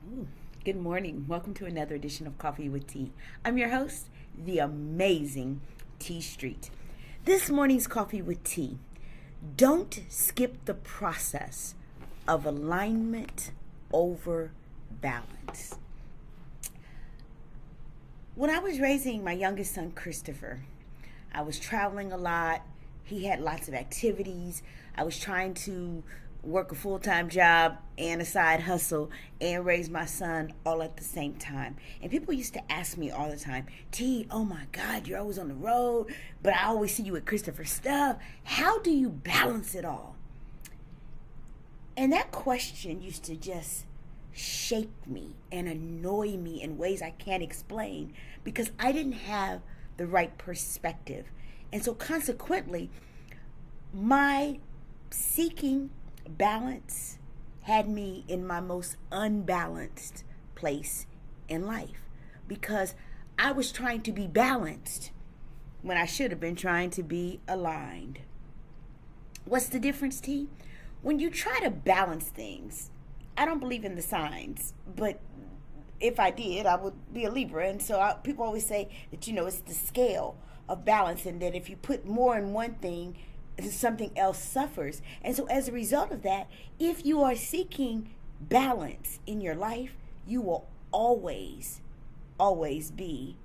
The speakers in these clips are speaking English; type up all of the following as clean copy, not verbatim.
Ooh, good morning. Welcome to another edition of Coffee with Tea. I'm your host, the amazing T Street. This morning's Coffee with Tea. Don't skip the process of alignment over balance. When I was raising my youngest son, Christopher, I was traveling a lot. He had lots of activities. I was trying to work a full-time job and a side hustle and raise my son all at the same time. And people used to ask me all the time, T, oh my God, you're always on the road, but I always see you with Christopher stuff. How do you balance it all? And that question used to just shake me and annoy me in ways I can't explain because I didn't have the right perspective. And so consequently, my seeking balance had me in my most unbalanced place in life because I was trying to be balanced when I should have been trying to be aligned. What's the difference, T? When you try to balance things, I don't believe in the signs, but if I did, I would be a Libra. And so people always say that, it's the scale of balance and that if you put more in one thing, something else suffers. And so as a result of that, if you are seeking balance in your life, you will always be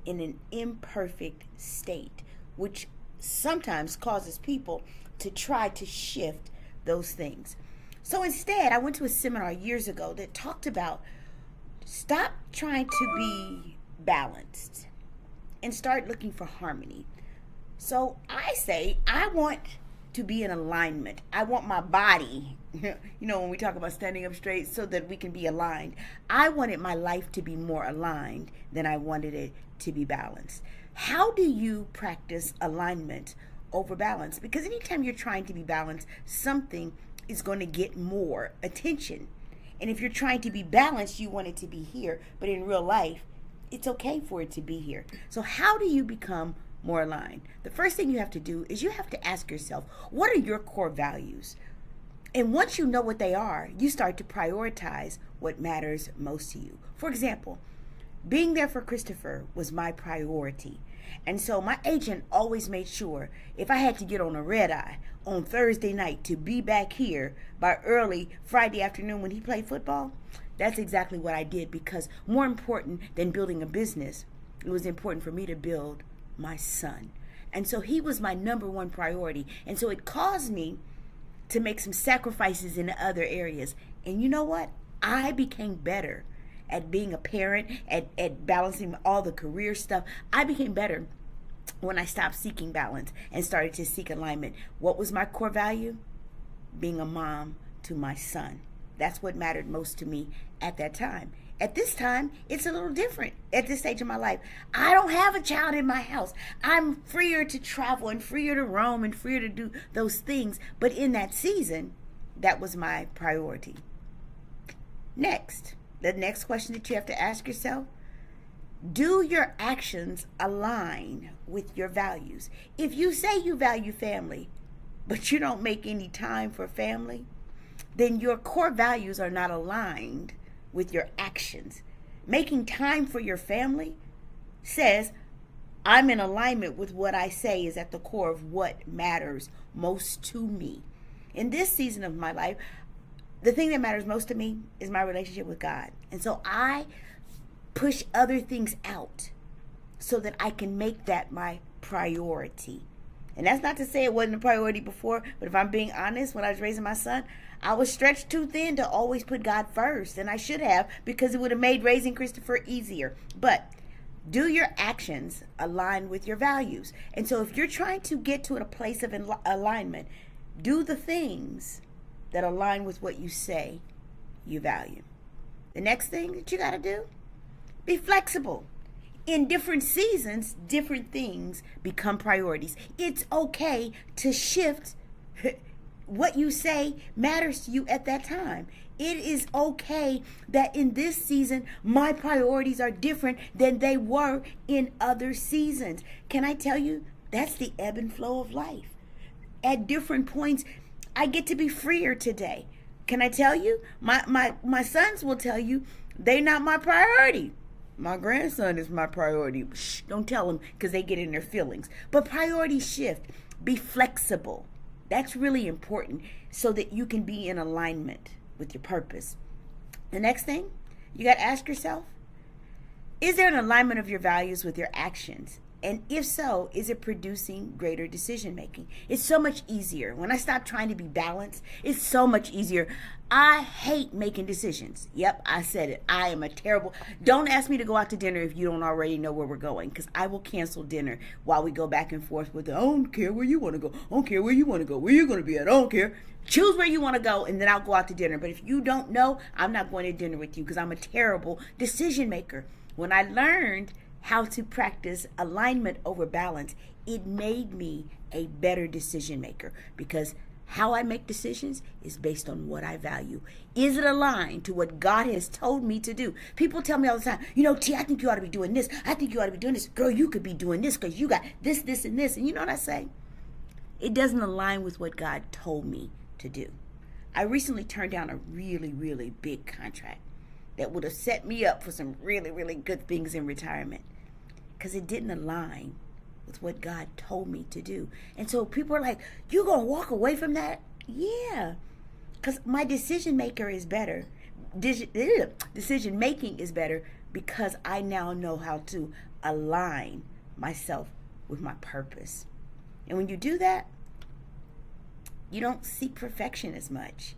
in an imperfect state, which sometimes causes people to try to shift those things. So instead, I went to a seminar years ago that talked about stop trying to be balanced and start looking for harmony. So I say I want to be in alignment. I want my body, when we talk about standing up straight so that we can be aligned. I wanted my life to be more aligned than I wanted it to be balanced. How do you practice alignment over balance? Because anytime you're trying to be balanced, something is going to get more attention. And if you're trying to be balanced, you want it to be here. But in real life, it's okay for it to be here. So how do you become more aligned? The first thing you have to do is you have to ask yourself, what are your core values? And once you know what they are, you start to prioritize what matters most to you. For example, being there for Christopher was my priority. And so my agent always made sure if I had to get on a red eye on Thursday night to be back here by early Friday afternoon when he played football, that's exactly what I did, because more important than building a business, it was important for me to build my son. And so he was my number one priority. And so it caused me to make some sacrifices in other areas. And you know what? I became better at being a parent, at balancing all the career stuff. I became better when I stopped seeking balance and started to seek alignment. What was my core value? Being a mom to my son. That's what mattered most to me at that time. At this time, it's a little different at this stage of my life. I don't have a child in my house. I'm freer to travel and freer to roam and freer to do those things. But in that season, that was my priority. Next, the next question that you have to ask yourself, do your actions align with your values? If you say you value family, but you don't make any time for family, then your core values are not aligned with your actions. Making time for your family says, I'm in alignment with what I say is at the core of what matters most to me. In this season of my life, the thing that matters most to me is my relationship with God. And so I push other things out so that I can make that my priority. And that's not to say it wasn't a priority before, but if I'm being honest, when I was raising my son, I was stretched too thin to always put God first. And I should have, because it would have made raising Christopher easier. But do your actions align with your values? And so if you're trying to get to a place of alignment, do the things that align with what you say you value. The next thing that you got to do, be flexible. In different seasons, different things become priorities. It's okay to shift what you say matters to you at that time. It is okay that in this season, my priorities are different than they were in other seasons. Can I tell you, that's the ebb and flow of life. At different points, I get to be freer today. Can I tell you? My sons will tell you They not my priority. My grandson is my priority. Shh, don't tell them because they get in their feelings. But priority shift. Be flexible. That's really important so that you can be in alignment with your purpose. The next thing, you got to ask yourself, is there an alignment of your values with your actions? And if so, is it producing greater decision making? It's so much easier. When I stop trying to be balanced, it's so much easier. I hate making decisions. Yep, I said it. I am a terrible. Don't ask me to go out to dinner if you don't already know where we're going, because I will cancel dinner while we go back and forth with, I don't care where you want to go. I don't care where you want to go. Where you going to be at? I don't care. Choose where you want to go, and then I'll go out to dinner. But if you don't know, I'm not going to dinner with you because I'm a terrible decision maker. When I learned how to practice alignment over balance, it made me a better decision maker, because how I make decisions is based on what I value. Is it aligned to what God has told me to do? People tell me all the time, T, I think you ought to be doing this. I think you ought to be doing this. Girl, you could be doing this because you got this, this, and this. And you know what I say? It doesn't align with what God told me to do. I recently turned down a really, really big contract that would have set me up for some really, really good things in retirement, because it didn't align with what God told me to do. And so people are like, you gonna walk away from that? Yeah, because my decision maker is better. Decision making is better because I now know how to align myself with my purpose. And when you do that, you don't seek perfection as much.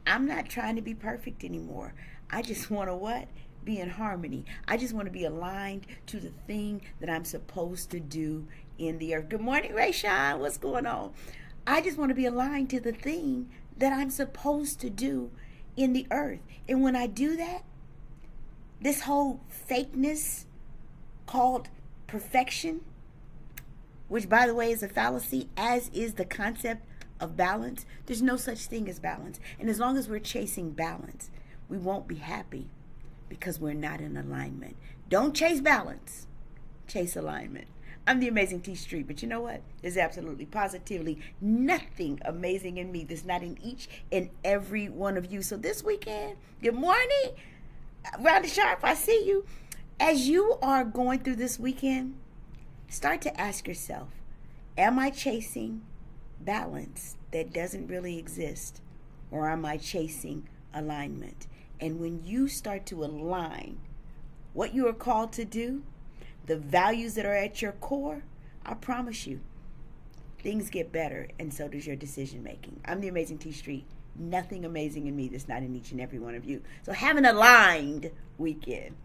I'm not trying to be perfect anymore. I just want to what? Be in harmony. I just want to be aligned to the thing that I'm supposed to do in the earth. Good morning, Rayshawn. What's going on? I just want to be aligned to the thing that I'm supposed to do in the earth. And when I do that, this whole fakeness called perfection, which by the way is a fallacy, as is the concept of balance. There's no such thing as balance. And as long as we're chasing balance, we won't be happy because we're not in alignment. Don't chase balance, chase alignment. I'm the amazing T Street, but you know what? There's absolutely, positively nothing amazing in me that's not in each and every one of you. So this weekend, good morning, Round the Sharp, I see you. As you are going through this weekend, start to ask yourself, am I chasing balance that doesn't really exist, or am I chasing alignment? And when you start to align what you are called to do, the values that are at your core, I promise you, things get better, and so does your decision making. I'm the amazing T Street. Nothing amazing in me that's not in each and every one of you. So have an aligned weekend.